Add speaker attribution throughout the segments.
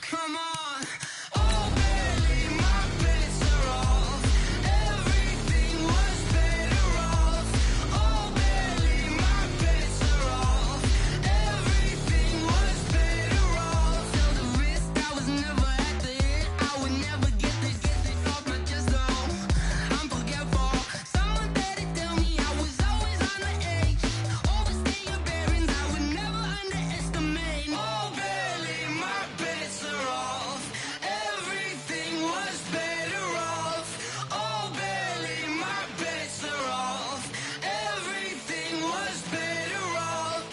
Speaker 1: Come on. Oh, barely, my bets are off. Everything was better off. Oh, barely, my bets are off. Everything was better off. Till the wrist, I was never at the hit. I would never get this off my chest, though. I'm forgetful. Someone better tell me I was always on the edge. Overstay your bearings, I would never underestimate. Oh, barely, my bets are off. Everything was better off. Oh, barely, my bets are off. Everything was better off.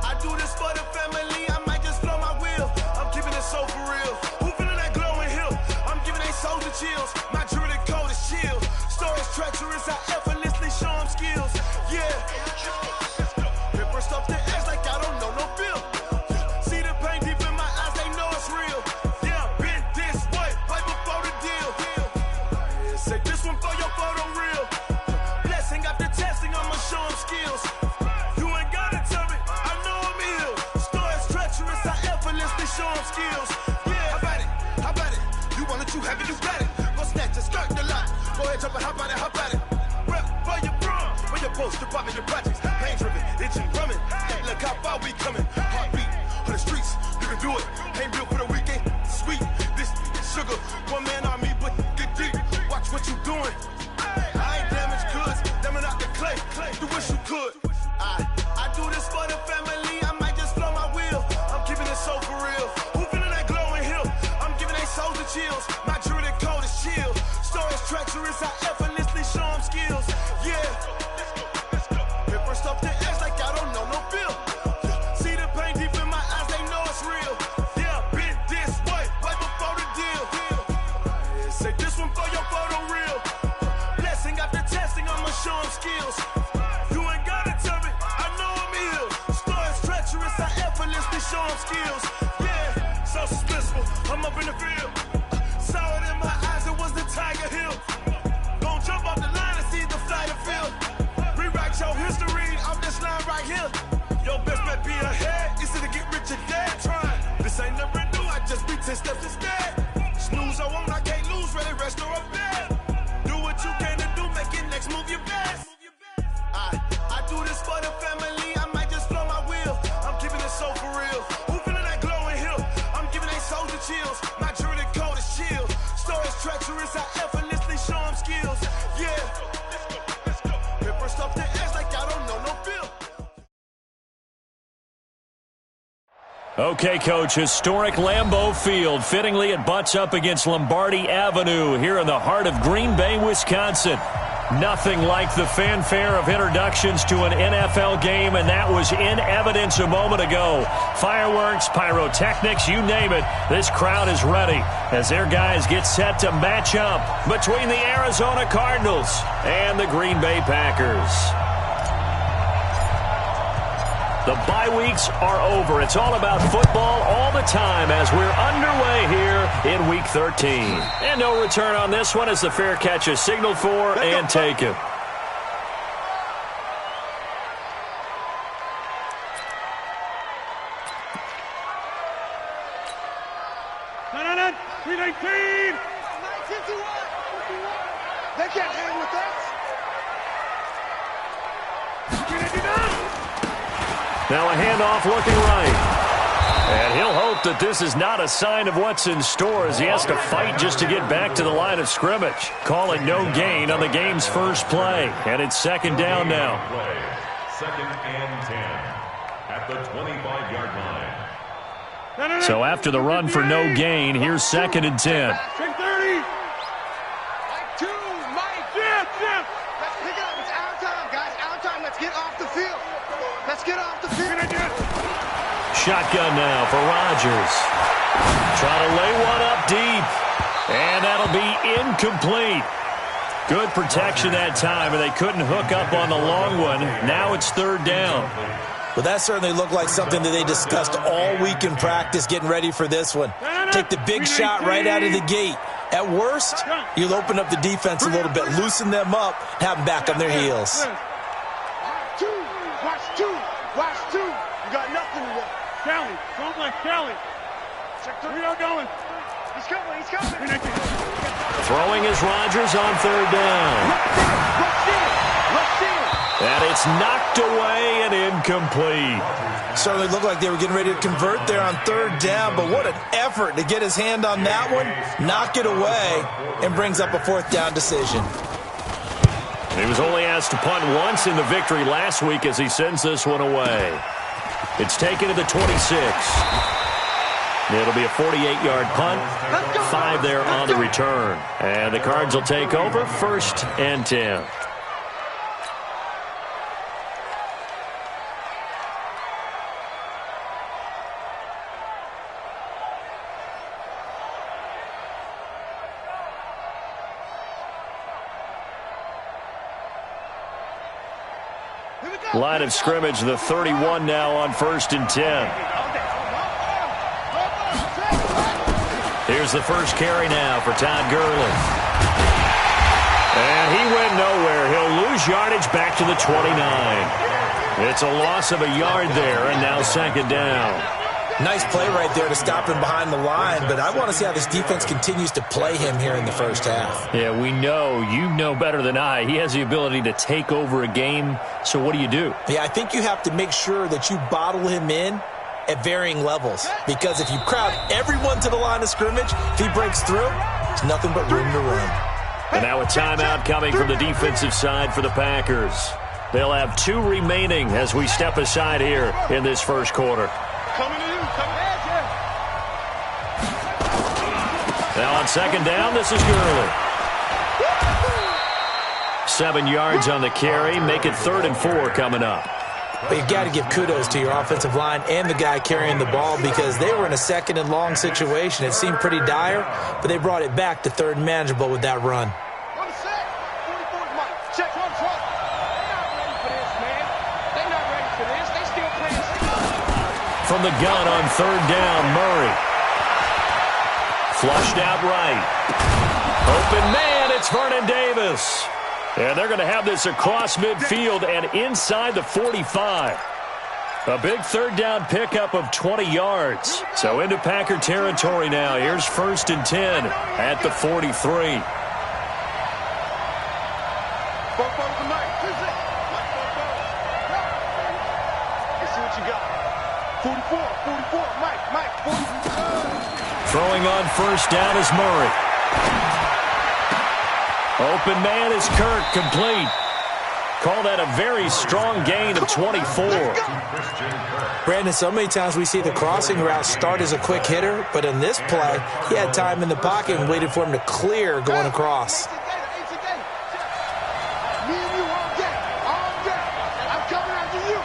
Speaker 2: I do this for the family, I might just blow my wheel. I'm keeping it so for real. Who feeling that glowing hill? I'm giving they souls the chills. My jewelry code is chill. Stories treacherous, I effortlessly show them skills. Yeah. Paper stuff the edge like I don't know no feel. See the pain deep in my eyes, they know it's real. Yeah, been this way, right before the deal. Say this one for your photo real. Blessing after testing, I'ma show them skills. You ain't gotta tell me, I know I'm ill. Stories treacherous, I effortlessly show them skills. Yeah, how about it? You want it, you have it, you got it. Go snatch it, skirt the lot. Go ahead, jump it, how about it? Rep for your bro, for your post, your poppin', your projects. Pain driven, itching, drumming. Hey, look how far we coming. Heartbeat for the streets, you can do it. Ain't built for the weekend, sweet. This sugar, one man army, but get deep. Watch what you doing. I ain't damaged goods, damn it out the clay. You wish you could. I do this for the family, I might just blow my wheel. I'm keeping it so for real. Who feeling that glowing hill? I'm giving they souls the chills. My jewelry code is chill. Stories treacherous, I effortlessly show them skills. Yeah. Paper stuff the edge like I don't know no feel. See the pain deep in my eyes, they know it's real. Yeah, been this way, right before the deal. Say this one for your photo real. Blessing after testing, I'ma show them skills. You ain't gotta tell me, I know I'm ill. Stories treacherous, I effortlessly show them skills. Yeah, so suspenseful, I'm up in the field. Saw it in my eyes, it was the Tiger Hill. Gon' jump off the line and see the flight of field. Rewrite your history off this line right here. Your best bet be ahead, it's to get rich or dead trying. This ain't never new, I just be 10 steps instead. Snooze I won't, I can't lose, ready, rest or a bed. Do what you can to do, make it next move your best. I do this for the family, I might just blow my wheel. I'm keeping it so for real. Who feeling that glowing hill? I'm giving they souls the chills. My jewelry code is chill. Stories treacherous, I effortlessly show them skills. Yeah. Paper stuff the edge like I don't know no feel.
Speaker 3: Okay, Coach, historic Lambeau Field. Fittingly, it butts up against Lombardi Avenue here in the heart of Green Bay, Wisconsin. Nothing like the fanfare of introductions to an NFL game, and that was in evidence a moment ago. Fireworks, pyrotechnics, you name it. This crowd is ready as their guys get set to match up between the Arizona Cardinals and the Green Bay Packers. The bye weeks are over. It's all about football all the time as we're underway here in Week 13. And no return on this one as the fair catch is signaled for and taken.
Speaker 4: No. 319. 51. They can't hang with us.
Speaker 3: Now a handoff looking right. And he'll hope that this is not a sign of what's in store as he has to fight just to get back to the line of scrimmage. Calling no gain on the game's first play. And it's second down now.
Speaker 5: Second and 10 at the 25-yard line.
Speaker 3: So after the run for no gain, here's second and 10.
Speaker 4: Mike 2, Mike. Yes. Let's pick it up. It's our time, guys. Our time. Let's get off the field. Let's get off the field.
Speaker 3: Shotgun now for Rodgers. Trying to lay one up deep. And that'll be incomplete. Good protection that time, and they couldn't hook up on the long one. Now it's third down.
Speaker 6: Well, that certainly looked like something that they discussed all week in practice getting ready for this one. Take the big shot right out of the gate. At worst, you'll open up the defense a little bit, loosen them up, have them back on their heels.
Speaker 4: Watch two. 2. You got nothing to do.
Speaker 7: Kelly, don't let Kelly.
Speaker 4: Check 3.
Speaker 7: We are going.
Speaker 4: He's coming. He's coming.
Speaker 3: Throwing is Rodgers on third down.
Speaker 4: Rush in.
Speaker 3: And it's knocked away and incomplete.
Speaker 6: Certainly looked like they were getting ready to convert there on third down, but what an effort to get his hand on that one, knock it away, and brings up a fourth down decision.
Speaker 3: He was only asked to punt once in the victory last week as he sends this one away. It's taken to the 26. It'll be a 48-yard punt, 5 there on the return. And the Cards will take over, 1st and 10. Line of scrimmage, the 31 now on 1st and 10. Here's the first carry now for Todd Gurley. And he went nowhere. He'll lose yardage back to the 29. It's a loss of a yard there, and now 2nd down.
Speaker 6: Nice play right there to stop him behind the line, but I want to see how this defense continues to play him here in the first half.
Speaker 3: Yeah, we know. You know better than I. He has the ability to take over a game, so what do you do?
Speaker 6: Yeah, I think you have to make sure that you bottle him in at varying levels, because if you crowd everyone to the line of scrimmage, if he breaks through, there's nothing but room to run.
Speaker 3: And now a timeout coming from the defensive side for the Packers. They'll have 2 remaining as we step aside here in this first quarter.
Speaker 4: Coming to you. Coming at you.
Speaker 3: Now on 2nd down, this is Gurley. 7 yards on the carry. Make it 3rd and 4 coming up.
Speaker 6: But you've got to give kudos to your offensive line and the guy carrying the ball, because they were in a 2nd and long situation. It seemed pretty dire, but they brought it back to 3rd and manageable with that run.
Speaker 4: On the set. 44's Mike. Check 1 front. They're not ready for this, man. They're not ready for this. They still playing.
Speaker 3: From the gun on 3rd down, Murray. Flushed out right. Open man, it's Vernon Davis. And they're going to have this across midfield and inside the 45. A big 3rd down pickup of 20 yards. So into Packer territory now. Here's 1st and 10 at the 43.
Speaker 4: Let's see what you got. 44, Mike, 44.
Speaker 3: Throwing on 1st down is Murray. Open man is Kirk, complete. Call that a very strong gain of 24.
Speaker 6: Brandon, so many times we see the crossing route start as a quick hitter, but in this play, he had time in the pocket and waited for him to clear going across.
Speaker 4: Me and you all day. I'm coming after you.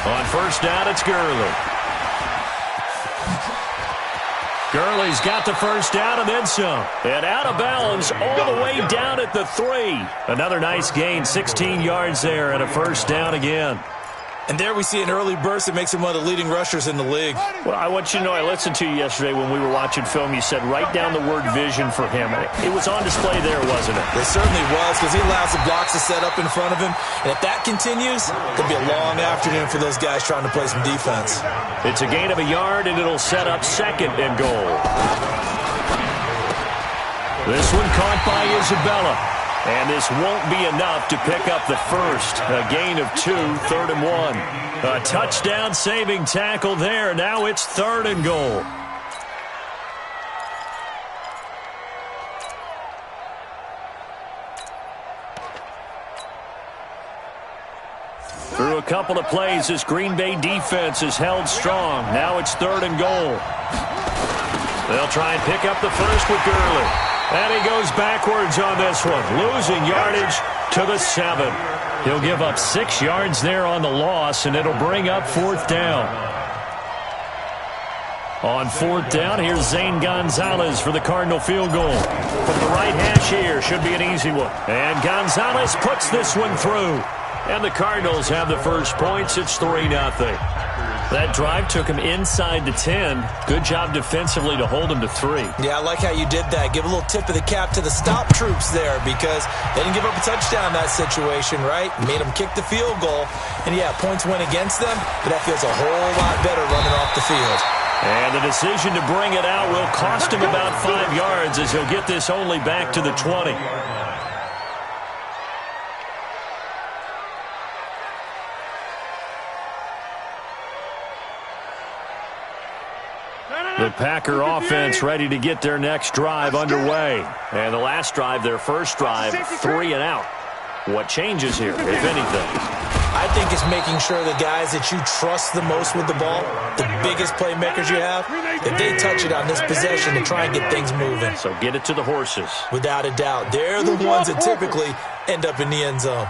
Speaker 3: On 1st down, it's Gurley. Gurley's got the 1st down and then some. And out of bounds all the way down at the 3. Another nice gain, 16 yards there and a 1st down again.
Speaker 6: And there we see an early burst that makes him one of the leading rushers in the league.
Speaker 3: Well, I want you to know, I listened to you yesterday when we were watching film. You said write down the word vision for him. It was on display there, wasn't it?
Speaker 6: It certainly was, because he allows the blocks to set up in front of him. And if that continues, it'll be a long afternoon for those guys trying to play some defense.
Speaker 3: It's a gain of a yard, and it'll set up 2nd and goal. This one caught by Isabella. And this won't be enough to pick up the first. A gain of 2, 3rd and 1. A touchdown saving tackle there. Now it's 3rd and goal. Through a couple of plays, this Green Bay defense is held strong. Now it's 3rd and goal. They'll try and pick up the first with Gurley. And he goes backwards on this one, losing yardage to the 7. He'll give up 6 yards there on the loss, and it'll bring up 4th down. On 4th down, here's Zane Gonzalez for the Cardinal field goal. From the right hash here, should be an easy one. And Gonzalez puts this one through. And the Cardinals have the first points. It's 3-0. That drive took him inside the 10. Good job defensively to hold him to 3.
Speaker 6: Yeah, I like how you did that. Give a little tip of the cap to the stop troops there because they didn't give up a touchdown in that situation, right? Made them kick the field goal. And, yeah, points went against them, but that feels a whole lot better running off the field.
Speaker 3: And the decision to bring it out will cost him about 5 yards as he'll get this only back to the 20. The Packer offense ready to get their next drive underway. And the last drive, their first drive, 3 and out. What changes here, if anything?
Speaker 6: I think it's making sure the guys that you trust the most with the ball, the biggest playmakers you have, that they touch it on this possession to try and get things moving.
Speaker 3: So get it to the horses.
Speaker 6: Without a doubt. They're the ones that typically end up in the end zone.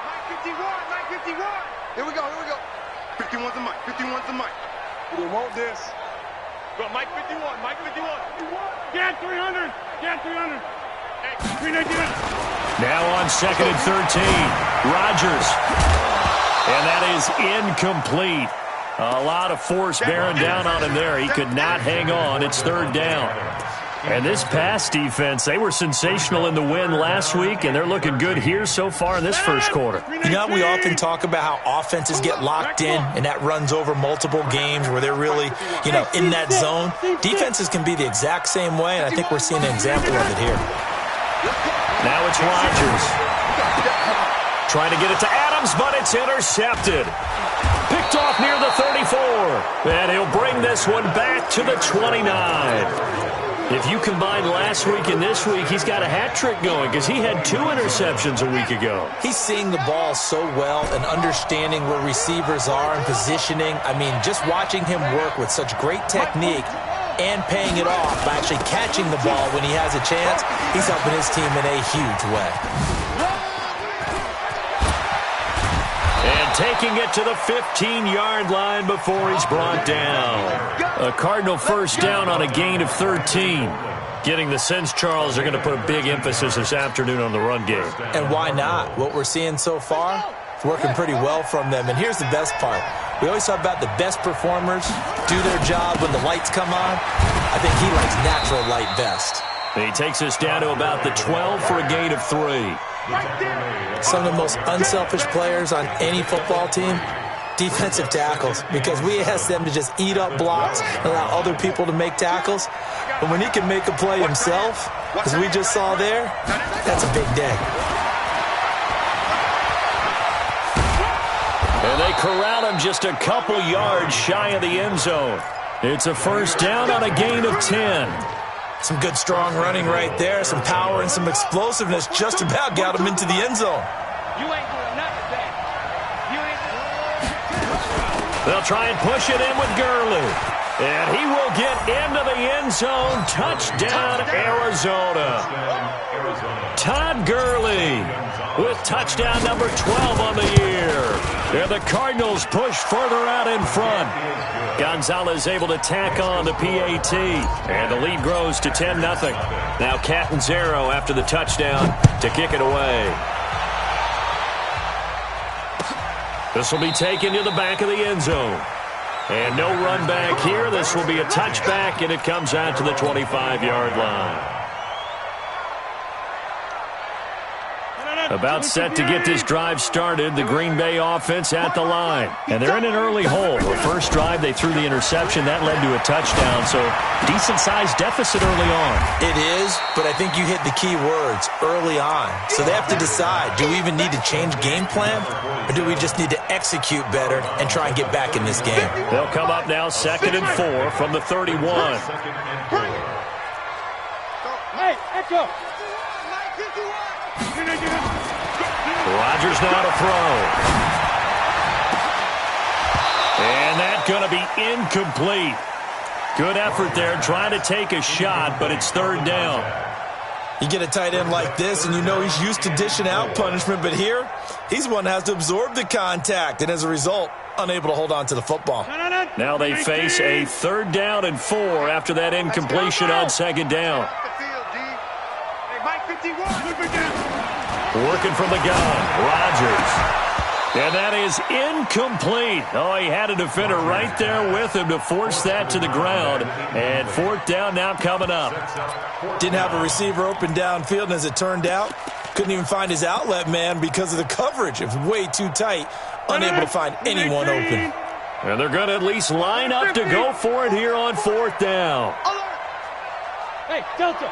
Speaker 4: Mike 51. Here we go.
Speaker 8: 51's the mic. 51's the mic.
Speaker 4: We want this.
Speaker 7: Go, Mike 51. Get 300. Hey, 399.
Speaker 3: Now on 2nd and 13, Rodgers. And that is incomplete. A lot of force bearing down on him there. He could not hang on. It's 3rd down. And this pass defense, they were sensational in the win last week, and they're looking good here so far in this first quarter.
Speaker 6: You know, we often talk about how offenses get locked in, and that runs over multiple games where they're really, in that zone. Defenses can be the exact same way, and I think we're seeing an example of it here.
Speaker 3: Now it's Rodgers. Trying to get it to Adams, but it's intercepted. Picked off near the 34. And he'll bring this one back to the 29. If you combine last week and this week, he's got a hat trick going because he had 2 interceptions a week ago.
Speaker 6: He's seeing the ball so well and understanding where receivers are and positioning. I mean, just watching him work with such great technique and paying it off by actually catching the ball when he has a chance, he's helping his team in a huge way.
Speaker 3: And taking it to the 15-yard line before he's brought down. A Cardinal first down on a gain of 13. Getting the sense, Charles, are going to put a big emphasis this afternoon on the run game.
Speaker 6: And why not? What we're seeing so far, it's working pretty well from them. And here's the best part. We always talk about the best performers do their job when the lights come on. I think he likes natural light best.
Speaker 3: And he takes us down to about the 12 for a gain of 3.
Speaker 6: Some of the most unselfish players on any football team, defensive tackles, because we ask them to just eat up blocks and allow other people to make tackles. But when he can make a play himself, as we just saw there, that's a big day.
Speaker 3: And they corral him just a couple yards shy of the end zone. It's a first down on a gain of 10.
Speaker 6: Some good, strong running right there. Some power and some explosiveness just about got him into the end zone.
Speaker 4: You ain't doing nothing there.
Speaker 3: They'll try and push it in with Gurley. And he will get into the end zone. Touchdown, Arizona. Todd Gurley with touchdown number 12 on the year. And the Cardinals push further out in front. Gonzalez able to tack on the PAT. And the lead grows to 10-0. Now Catanzaro after the touchdown to kick it away. This will be taken to the back of the end zone. And no run back here. This will be a touchback, and it comes out to the 25-yard line. About set to get this drive started, the Green Bay offense at the line. And they're in an early hole. The first drive, they threw the interception. That led to a touchdown, so decent-sized deficit early on.
Speaker 6: It is, but I think you hit the key words, early on. So they have to decide, do we even need to change game plan, or do we just need to execute better and try and get back in this game?
Speaker 3: They'll come up now 2nd and 4 from the 31.
Speaker 7: Hey, Echo.
Speaker 3: Rodgers now to throw. And that's going to be incomplete. Good effort there, trying to take a shot, but it's 3rd down.
Speaker 6: You get a tight end like this, and you know he's used to dishing out punishment, but here, he's one that has to absorb the contact, and as a result, unable to hold on to the football.
Speaker 3: Now they face a 3rd down and 4 after that incompletion on 2nd down.
Speaker 4: Hey, Mike 51.
Speaker 3: Working from the gun, Rodgers. And that is incomplete. Oh, he had a defender right there with him to force that to the ground. And fourth down now coming up.
Speaker 6: Didn't have a receiver open downfield, and as it turned out, couldn't even find his outlet man because of the coverage. It was way too tight, unable to find anyone open.
Speaker 3: And they're going to at least line up to go for it here on fourth down.
Speaker 7: Hey, Delta.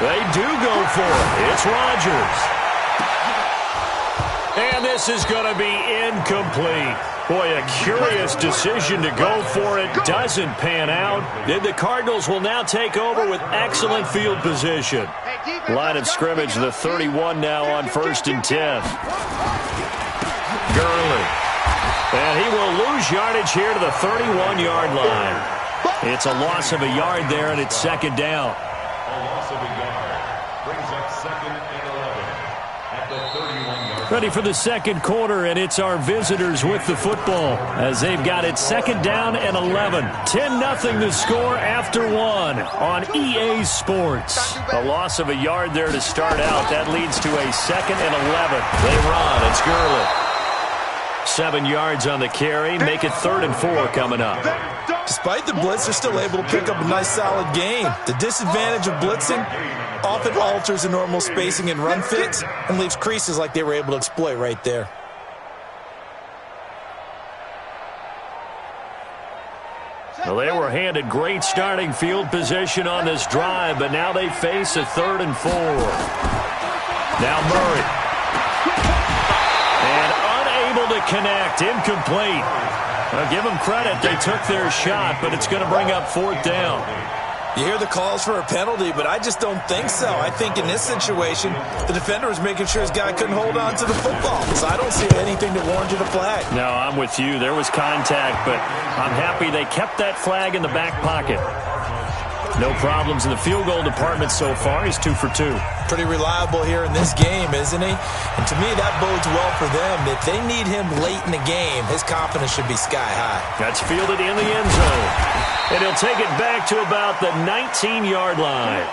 Speaker 3: They do go for it. It's Rodgers. And this is going to be incomplete. Boy, a curious decision to go for it. Doesn't pan out. Then the Cardinals will now take over with excellent field position. Line of scrimmage, the 31 now on 1st and 10. Gurley. And he will lose yardage here to the 31-yard line. It's a loss of a yard there, and it's second down.
Speaker 5: A loss of a yard brings up 2nd and 11 at the 31-yard.
Speaker 3: Ready for the second quarter, and it's our visitors with the football as they've got it second down and 11. 10-0 the score after one on EA Sports. A loss of a yard there to start out. That leads to a 2nd and 11. They run. It's Gurley. 7 yards on the carry. Make it 3rd and 4 coming up.
Speaker 6: Despite the blitz, they're still able to pick up a nice solid gain. The disadvantage of blitzing often alters the normal spacing and run fits and leaves creases like they were able to exploit right there.
Speaker 3: Well, they were handed great starting field position on this drive, but now they face a 3rd and 4. Now Murray. And unable to connect. Incomplete. Well, give them credit. They took their shot, but it's going to bring up 4th down.
Speaker 6: You hear the calls for a penalty, but I just don't think so. I think in this situation, the defender was making sure his guy couldn't hold on to the football. So I don't see anything to warrant a flag.
Speaker 3: No, I'm with you. There was contact, but I'm happy they kept that flag in the back pocket. No problems in the field goal department so far. He's 2 for 2.
Speaker 6: Pretty reliable here in this game, isn't he? And to me, that bodes well for them. If they need him late in the game, his confidence should be sky high.
Speaker 3: That's fielded in the end zone. And he'll take it back to about the 19-yard line.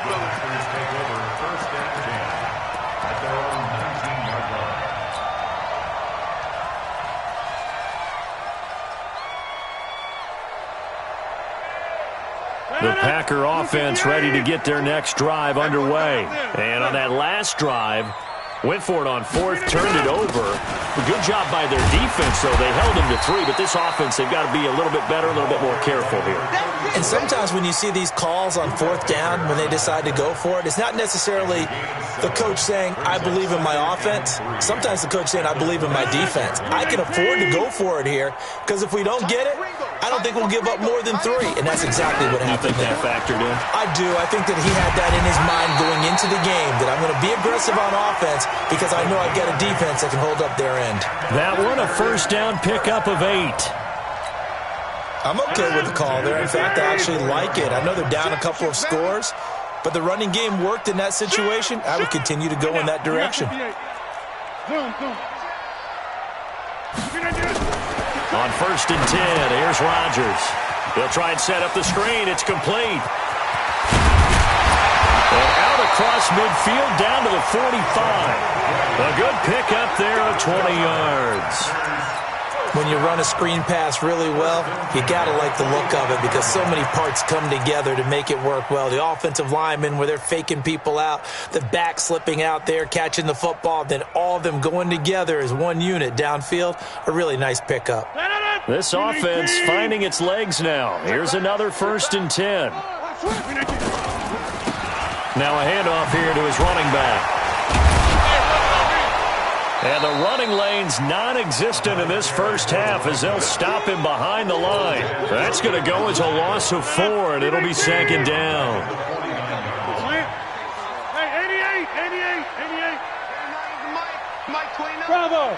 Speaker 3: The Packer offense ready to get their next drive underway. And on that last drive, went for it on 4th, turned it over. A good job by their defense, though. They held them to 3, but this offense, they've got to be a little bit better, a little bit more careful here.
Speaker 6: And sometimes when you see these calls on 4th down, when they decide to go for it, it's not necessarily the coach saying, I believe in my offense. Sometimes the coach saying, I believe in my defense. I can afford to go for it here, because if we don't get it, I don't think we'll give up more than 3. And that's exactly what happened there.
Speaker 3: You think that factored in?
Speaker 6: I do. I think that he had that in his mind going into the game, that I'm going to be aggressive on offense because I know I've got a defense that can hold up their end.
Speaker 3: That one, a first down pickup of 8.
Speaker 6: I'm okay with the call there. In fact, I actually like it. I know they're down a couple of scores, but the running game worked in that situation. I would continue to go in that direction.
Speaker 3: On 1st and 10, here's Rodgers. He'll try and set up the screen. It's complete. And out across midfield down to the 45. A good pickup there of 20 yards.
Speaker 6: When you run a screen pass really well, you got to like the look of it because so many parts come together to make it work well. The offensive linemen, where they're faking people out, the back slipping out there, catching the football, then all of them going together as one unit downfield, a really nice pickup.
Speaker 3: This offense finding its legs now. Here's another 1st and 10. Now a handoff here to his running back. And the running lane's non-existent in this first half as they'll stop him behind the line. That's going to go as a loss of 4, and it'll be second down.
Speaker 7: Hey, 88.
Speaker 8: Mike 29.
Speaker 7: Bravo.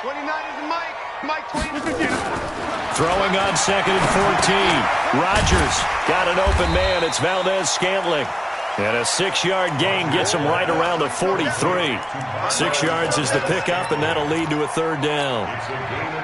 Speaker 8: 29 is the Mike 29.
Speaker 3: Throwing on 2nd and 14. Rodgers got an open man. It's Valdez-Scantling. And a 6-yard gain gets him right around the 43. 6 yards is the pickup, and that'll lead to a 3rd down.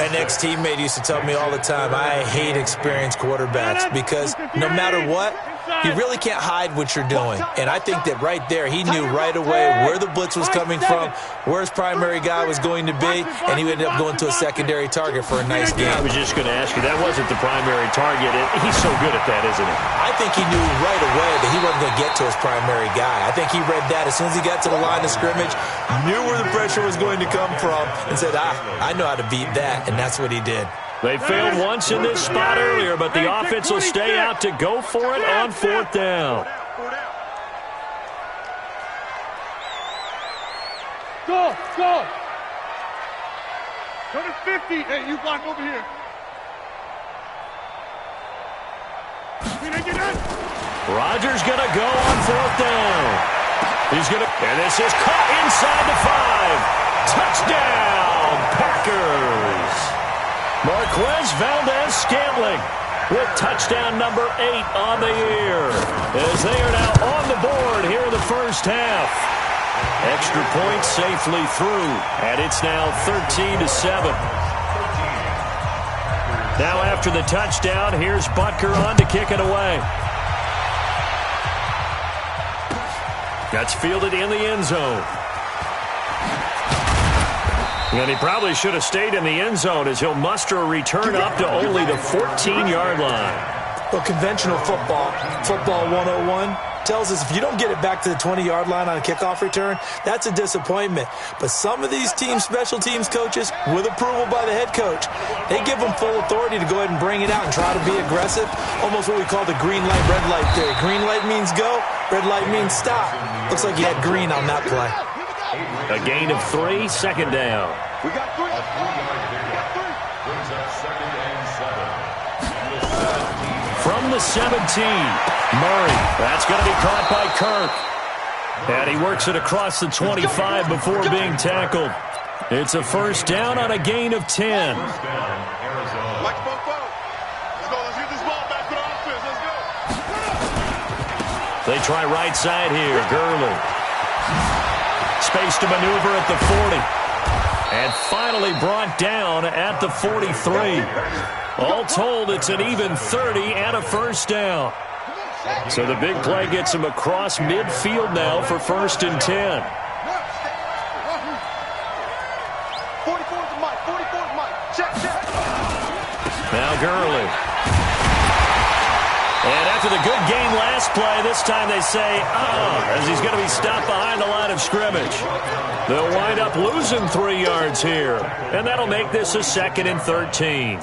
Speaker 6: An ex-teammate used to tell me all the time, I hate experienced quarterbacks because no matter what, You really can't hide what you're doing. And I think that right there, he knew right away where the blitz was coming from, where his primary guy was going to be, and he ended up going to a secondary target for a nice game.
Speaker 3: I was just going to ask you, that wasn't the primary target. He's so good at that, isn't he?
Speaker 6: I think he knew right away that he wasn't going to get to his primary guy. I think he read that as soon as he got to the line of scrimmage, knew where the pressure was going to come from, and said, I know how to beat that, and that's what he did.
Speaker 3: They failed once in this spot earlier, but the offense will stay out to go for it on 4th down.
Speaker 7: Go, go. Go to 50. Hey, you block over here.
Speaker 3: Rodgers going to go on 4th down. He's going to, and this is caught inside the 5. Touchdown, Packers. Marquez Valdez-Scantling with touchdown number 8 on the year, as they are now on the board here in the first half. Extra point safely through, and it's now 13-7. Now after the touchdown, here's Butker on to kick it away. That's fielded in the end zone. And he probably should have stayed in the end zone as he'll muster a return up to only the 14-yard line.
Speaker 6: Well, conventional football 101, tells us if you don't get it back to the 20-yard line on a kickoff return, that's a disappointment. But some of these teams, special teams coaches, with approval by the head coach, they give them full authority to go ahead and bring it out and try to be aggressive, almost what we call the green light, red light theory. Green light means go, red light means stop. Looks like he had green on that play.
Speaker 3: A gain of 3, 2nd down.
Speaker 8: We got 3.
Speaker 5: A 3-yard pickup brings up 2nd and 7.
Speaker 3: From the 17, Murray. That's going to be caught by Kirk. And he works it across the 25 before being tackled. It's a 1st down on a gain of 10.
Speaker 8: Like Let's go. Let's get this ball back for the offense. Let's go.
Speaker 3: They try right side here. Gurley. Space to maneuver at the 40. And finally brought down at the 43. All told, it's an even 30 and a 1st down. So the big play gets him across midfield now for 1st and 10.
Speaker 8: 44's Mike. 44's Mike. Check.
Speaker 3: Now Gurley. And after the good game last play, this time they say, as he's going to be stopped behind the line of scrimmage. They'll wind up losing 3 yards here, and that'll make this a 2nd and 13.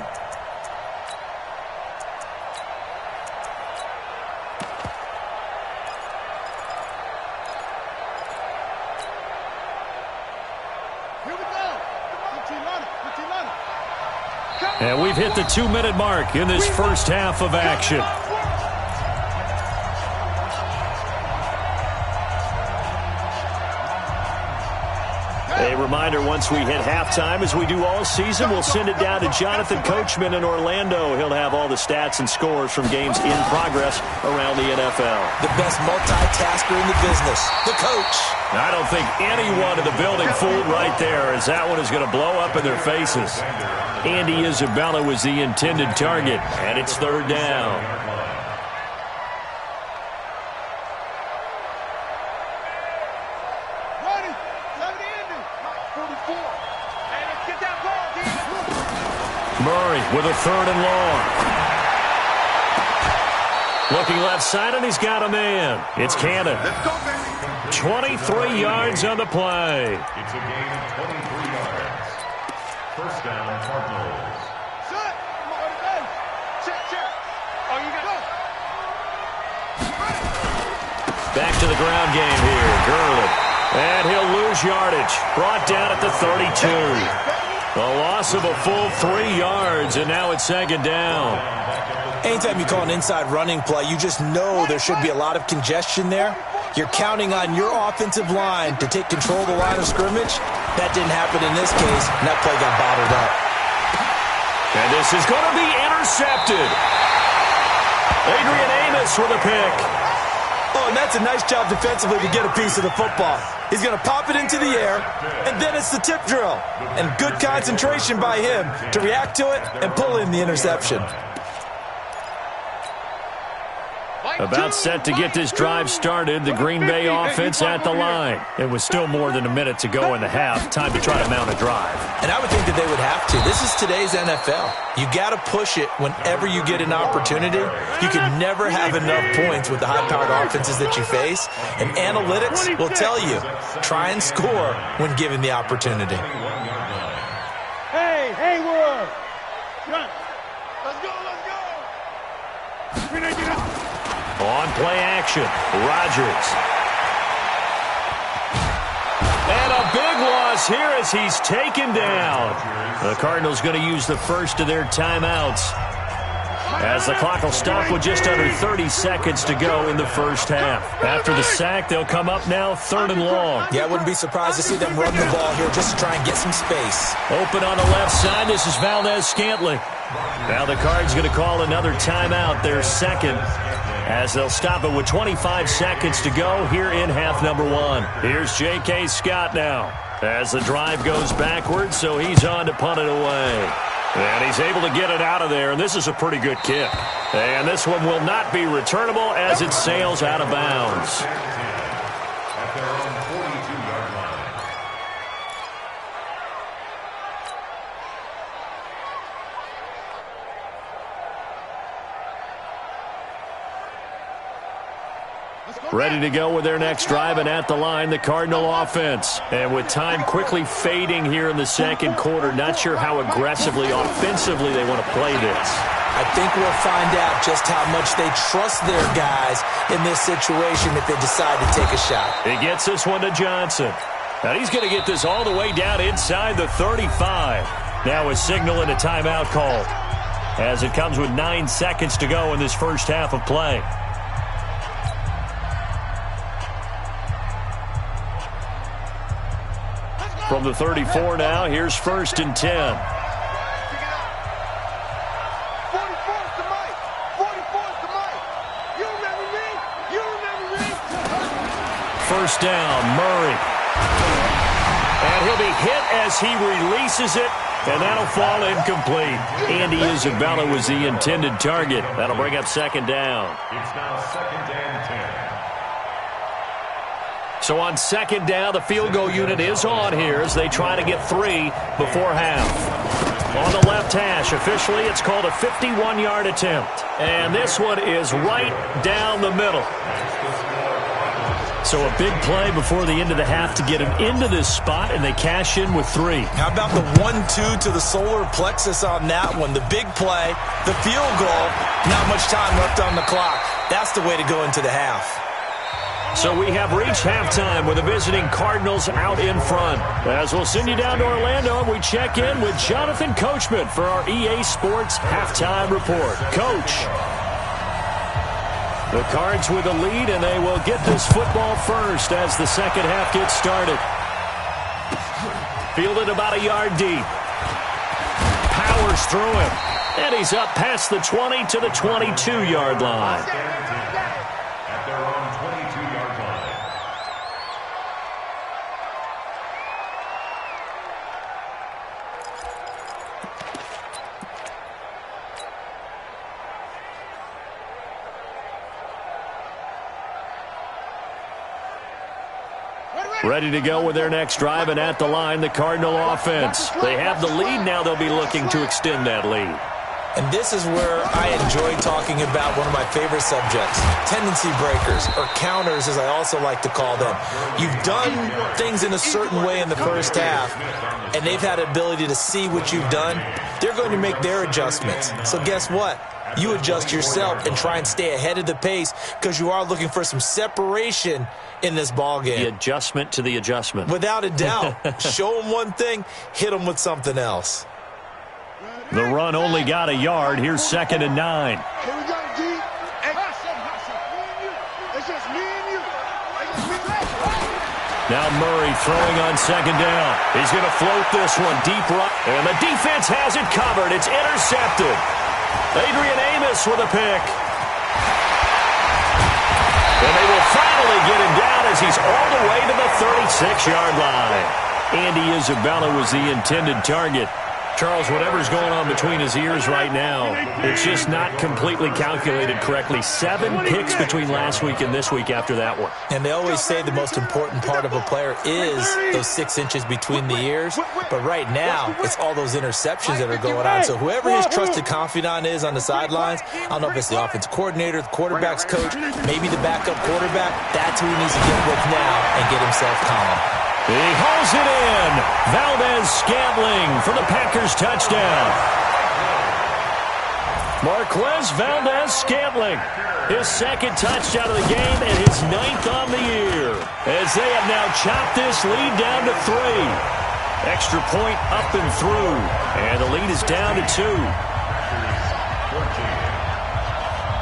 Speaker 3: And we've hit the 2-minute mark in this first half of action. A reminder, once we hit halftime, as we do all season, we'll send it down to Jonathan Coachman in Orlando. He'll have all the stats and scores from games in progress around the NFL.
Speaker 6: The best multitasker in the business, the coach.
Speaker 3: I don't think anyone in the building fooled right there, as that one is going to blow up in their faces. Andy Isabella was the intended target, and it's 3rd down. Murray with a 3rd and long. Looking left side, and he's got a man. It's Cannon. 23 yards on the play.
Speaker 5: It's a gain of 23 yards. 1st down, Cardinals.
Speaker 3: Back to the ground game here. Gurley. And he'll lose yardage. Brought down at the 32. A loss of a full 3 yards, and now it's 2nd down.
Speaker 6: Anytime you call an inside running play, you just know there should be a lot of congestion there. You're counting on your offensive line to take control of the line of scrimmage. That didn't happen in this case, and that play got bottled up.
Speaker 3: And this is going to be intercepted. Adrian Amos with a pick.
Speaker 6: Oh, and that's a nice job defensively to get a piece of the football. He's going to pop it into the air, and then it's the tip drill. And good concentration by him to react to it and pull in the interception.
Speaker 3: About set to get this drive started, the Green Bay offense at the line. And with still more than a minute to go in the half, time to try to mount a drive.
Speaker 6: And I would think that they would have to. This is today's NFL. You got to push it whenever you get an opportunity. You can never have enough points with the high-powered offenses that you face. And analytics will tell you, try and score when given the opportunity.
Speaker 7: Hey, Hayward! Let's go, let's go!
Speaker 3: On play action, Rodgers. And a big loss here as he's taken down. The Cardinals going to use the first of their timeouts, as the clock will stop with just under 30 seconds to go in the first half. After the sack, they'll come up now 3rd and long.
Speaker 6: Yeah, I wouldn't be surprised to see them run the ball here just to try and get some space.
Speaker 3: Open on the left side, this is Valdez-Scantling. Now the Cards going to call another timeout, their second, as they'll stop it with 25 seconds to go here in half number 1. Here's J.K. Scott now, as the drive goes backwards, so he's on to punt it away. And he's able to get it out of there, and this is a pretty good kick. And this one will not be returnable as it sails out of bounds.
Speaker 5: At their own 42-yard line.
Speaker 3: Ready to go with their next drive, and at the line, the Cardinal offense. And with time quickly fading here in the second quarter, not sure how aggressively, offensively they want to play this.
Speaker 6: I think we'll find out just how much they trust their guys in this situation if they decide to take a shot.
Speaker 3: He gets this one to Johnson. And he's going to get this all the way down inside the 35. Now a signal and a timeout call, as it comes with 9 seconds to go in this first half of play. From the 34 now, here's 1st and 10.
Speaker 7: 44's to Mike. 44's to Mike. You remember me? You remember me?
Speaker 3: First down, Murray. And he'll be hit as he releases it, and that'll fall incomplete. Andy Isabella was the intended target. That'll bring up 2nd down.
Speaker 5: It's now 2nd and 10.
Speaker 3: So on 2nd down, the field goal unit is on here as they try to get 3 before half. On the left hash, officially, it's called a 51-yard attempt. And this one is right down the middle. So a big play before the end of the half to get him into this spot, and they cash in with 3.
Speaker 6: How about the 1-2 to the solar plexus on that one? The big play, the field goal, not much time left on the clock. That's the way to go into the half.
Speaker 3: So we have reached halftime with the visiting Cardinals out in front. As we'll send you down to Orlando, and we check in with Jonathan Coachman for our EA Sports Halftime Report. Coach. The Cards with a lead, and they will get this football first as the second half gets started. Fielded about a yard deep. Powers through him. And he's up past the 20 to the 22-yard line.
Speaker 5: At their own 22-yard line.
Speaker 3: Ready to go with their next drive, and at the line, the Cardinal offense. They have the lead now. They'll be looking to extend that lead.
Speaker 6: And this is where I enjoy talking about one of my favorite subjects, tendency breakers, or counters as I also like to call them. You've done things in a certain way in the first half, and they've had the ability to see what you've done. They're going to make their adjustments. So guess what? You adjust yourself and try and stay ahead of the pace because you are looking for some separation in this ball game.
Speaker 3: The adjustment to the adjustment.
Speaker 6: Without a doubt. Show them one thing, hit them with something else.
Speaker 3: The run only got a yard. Here's 2nd and 9.
Speaker 7: Here we go, G. It's just me and you.
Speaker 3: Now Murray throwing on 2nd down. He's going to float this one deep right. And the defense has it covered. It's intercepted. Adrian Amos with a pick. And they will finally get him down as he's all the way to the 36-yard line. Andy Isabella was the intended target. Charles, whatever's going on between his ears right now, it's just not completely calculated correctly. 7 picks between last week and this week after that one.
Speaker 6: And they always say the most important part of a player is those 6 inches between the ears. But right now, it's all those interceptions that are going on. So whoever his trusted confidant is on the sidelines, I don't know if it's the offensive coordinator, the quarterback's coach, maybe the backup quarterback, that's who he needs to get with now and get himself calm.
Speaker 3: He hauls it in. Valdez-Scantling for the Packers touchdown. Marquez Valdez-Scantling, his 2nd touchdown of the game and his 9th on the year, as they have now chopped this lead down to 3. Extra point up and through, and the lead is down to 2.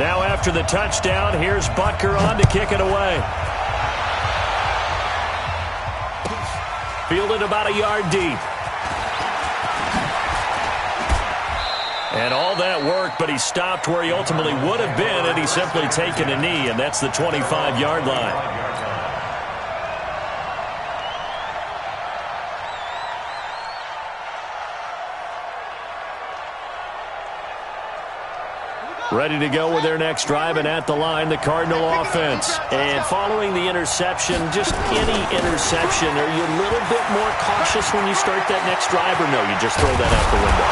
Speaker 3: Now after the touchdown, here's Butker on to kick it away. Fielded about a yard deep. And all that work, but he stopped where he ultimately would have been had he simply taken a knee, and that's the 25-yard line. Ready to go with their next drive, and at the line, the Cardinal offense. And following the interception, just any interception, are you a little bit more cautious when you start that next drive, or no, you just throw that out the window?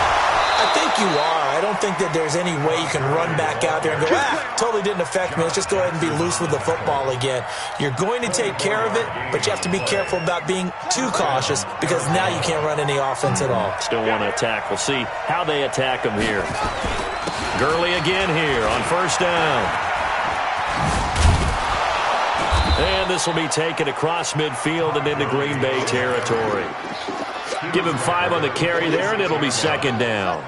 Speaker 6: I think you are. I don't think that there's any way you can run back out there and go, totally didn't affect me. Let's just go ahead and be loose with the football again. You're going to take care of it, but you have to be careful about being too cautious because now you can't run any offense at all.
Speaker 3: Still want to attack. We'll see how they attack them here. Gurley again here on 1st down. And this will be taken across midfield and into Green Bay territory. Give him 5 on the carry there, and it'll be 2nd down.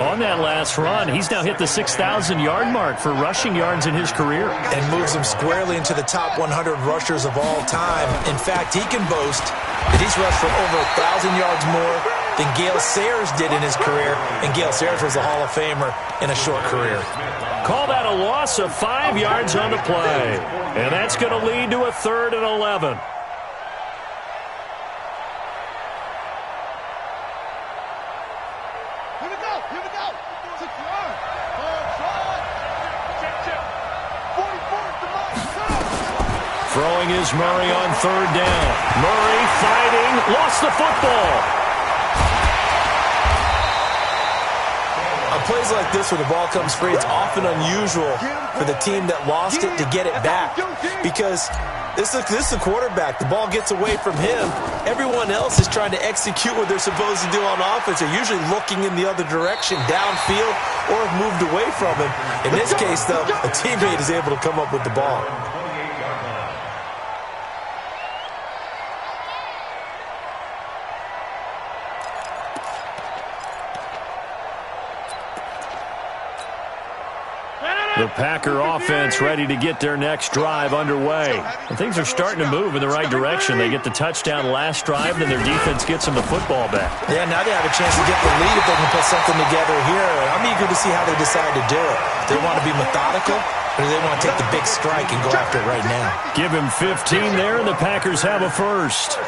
Speaker 3: On that last run, he's now hit the 6,000-yard mark for rushing yards in his career.
Speaker 6: And moves him squarely into the top 100 rushers of all time. In fact, he can boast that he's rushed for over 1,000 yards more than Gale Sayers did in his career, and Gale Sayers was a Hall of Famer in a short career.
Speaker 3: Call that a loss of 5 yards on the play. And that's going to lead to a 3rd and 11. Throwing is Murray on 3rd down. Murray fighting, lost the football.
Speaker 6: On plays like this where the ball comes free, it's often unusual for the team that lost it to get it back because this is the quarterback. The ball gets away from him. Everyone else is trying to execute what they're supposed to do on offense. They're usually looking in the other direction, downfield, or have moved away from him. In this case, though, a teammate is able to come up with the ball.
Speaker 3: The Packer offense ready to get their next drive underway. And things are starting to move in the right direction. They get the touchdown last drive, then their defense gets them the football back.
Speaker 6: Yeah, now they have a chance to get the lead if they can put something together here. I'm eager to see how they decide to do it. Do they want to be methodical, or do they want to take the big strike and go after it right now?
Speaker 3: Give him 15 there, and the Packers have a first.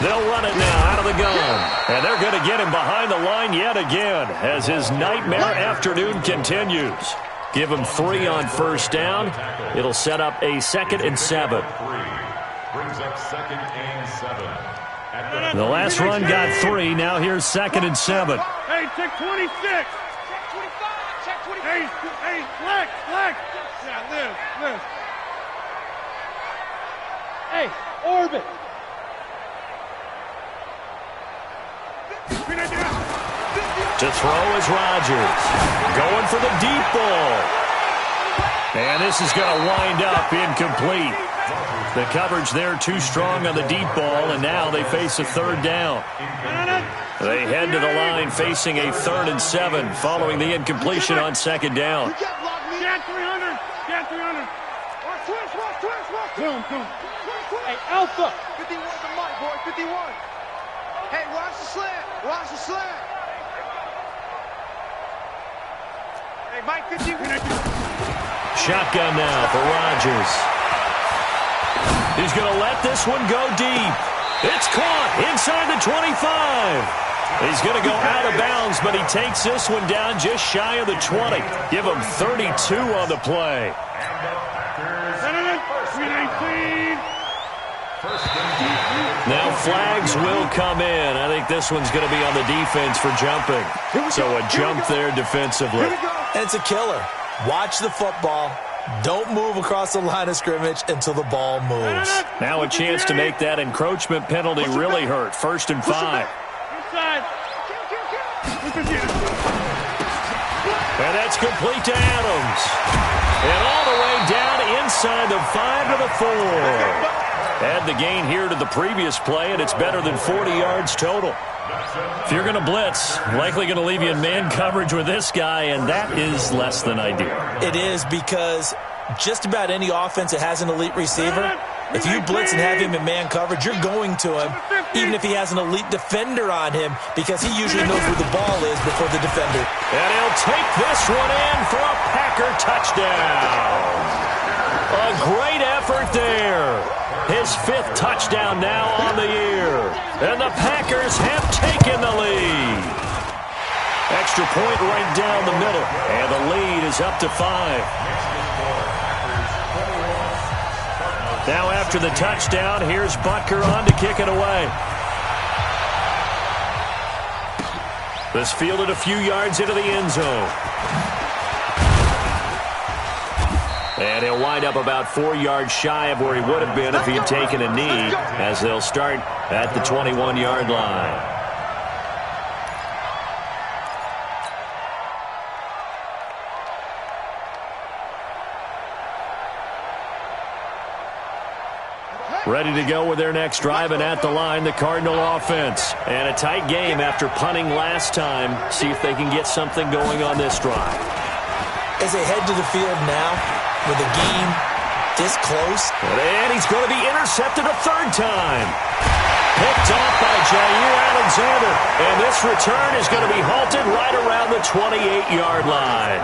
Speaker 3: They'll run it now out of the gun. And they're going to get him behind the line yet again as his nightmare afternoon continues. Give him 3 on 1st down. It'll set up a 2nd and 7.
Speaker 5: Brings up 2nd and 7.
Speaker 3: The last run got 3. Now here's 2nd and 7.
Speaker 4: Hey, check 26. Check 25. Check 25. Hey, flex. Yeah, live. Hey, orbit.
Speaker 3: To throw is Rodgers. Going for the deep ball. And this is going to wind up incomplete. The coverage there too strong on the deep ball, and now they face a 3rd down. They head to the line facing a 3rd and 7 following the incompletion on 2nd down.
Speaker 4: Get 300. Come. Hey, Alpha.
Speaker 7: 51 to Mike, boy, 51. Hey, watch the slant. Hey, Mike, 51.
Speaker 3: Shotgun now for Rodgers. He's going to let this one go deep. It's caught inside the 25. He's going to go out of bounds, but he takes this one down just shy of the 20. Give him 32 on the play. Now flags will come in. I think this one's going to be on the defense for jumping. So a jump there defensively.
Speaker 6: And it's a killer. Watch the football. Don't move across the line of scrimmage until the ball moves.
Speaker 3: Now a chance to make that encroachment penalty really hurt. 1st and 5. And that's complete to Adams. And all the way down inside the 5 to the 4. Add the gain here to the previous play, and it's better than 40 yards total. If you're going to blitz, likely going to leave you in man coverage with this guy, and that is less than ideal.
Speaker 6: It is, because just about any offense that has an elite receiver, if you blitz and have him in man coverage, you're going to him, even if he has an elite defender on him, because he usually knows where the ball is before the defender.
Speaker 3: And he'll take this one in for a Packer touchdown. A great effort there. His 5th touchdown now on the year. And the Packers have taken the lead. Extra point right down the middle. And the lead is up to 5. Now after the touchdown, here's Butker on to kick it away. This fielded a few yards into the end zone. And he'll wind up about 4 yards shy of where he would have been if he had taken a knee, as they'll start at the 21-yard line. Ready to go with their next drive, and at the line, the Cardinal offense. And a tight game after punting last time. See if they can get something going on this drive.
Speaker 6: As they head to the field now, with the game this close.
Speaker 3: And he's going to be intercepted a 3rd time. Picked off by Jair Alexander. And this return is going to be halted right around the 28-yard line.